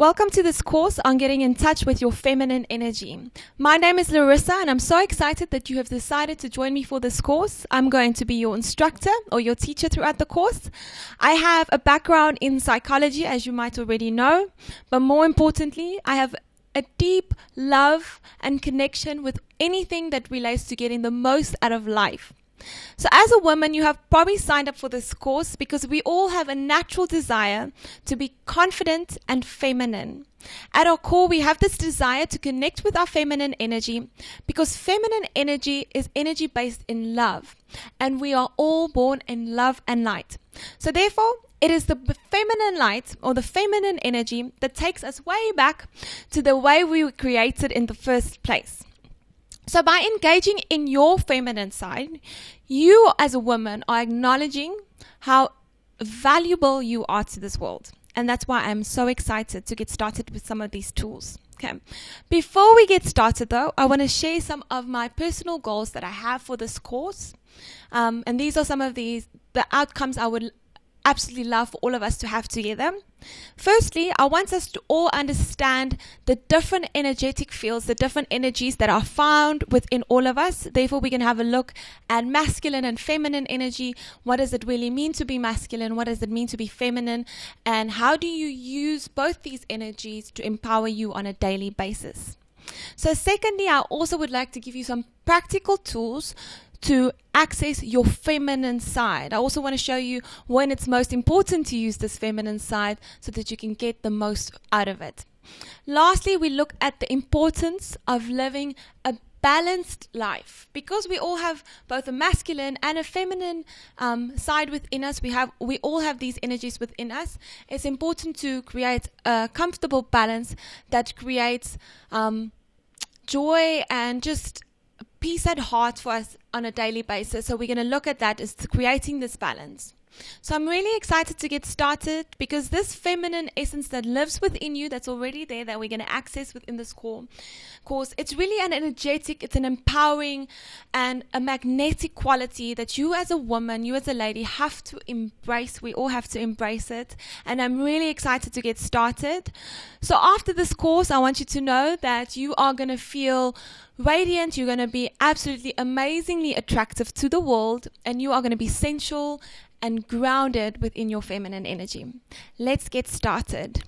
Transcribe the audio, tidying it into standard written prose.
Welcome to this course on getting in touch with your feminine energy. My name is Larissa and I'm so excited that you have decided to join me for this course. I'm going to be your instructor or your teacher throughout the course. I have a background in psychology, as you might already know, but more importantly, I have a deep love and connection with anything that relates to getting the most out of life. So as a woman, you have probably signed up for this course because we all have a natural desire to be confident and feminine. At our core, we have this desire to connect with our feminine energy because feminine energy is energy based in love, and we are all born in love and light. So therefore, it is the feminine light or the feminine energy that takes us way back to the way we were created in the first place. So by engaging in your feminine side, you as a woman are acknowledging how valuable you are to this world. And that's why I'm so excited to get started with some of these tools. Okay. Before we get started though, I want to share some of my personal goals that I have for this course. And these are some of the outcomes I would absolutely love for all of us to have together. Firstly, I want us to all understand the different energetic fields, the different energies that are found within all of us. Therefore, we can have a look at masculine and feminine energy. What does it really mean to be masculine? What does it mean to be feminine? And how do you use both these energies to empower you on a daily basis? So secondly, I also would like to give you some practical tools to access your feminine side. I also want to show you when it's most important to use this feminine side so that you can get the most out of it. Lastly, we look at the importance of living a balanced life. Because we all have both a masculine and a feminine side within us, we all have these energies within us. It's important to create a comfortable balance that creates joy and just peace at heart for us on a daily basis. So we're going to look at that as creating this balance. So I'm really excited to get started because this feminine essence that lives within you, that's already there, that we're going to access within this course, it's really an energetic, it's an empowering and a magnetic quality that you as a woman, you as a lady have to embrace. We all have to embrace it. And I'm really excited to get started. So after this course, I want you to know that you are going to feel radiant, you're going to be absolutely amazingly attractive to the world, and you are going to be sensual and grounded within your feminine energy. Let's get started.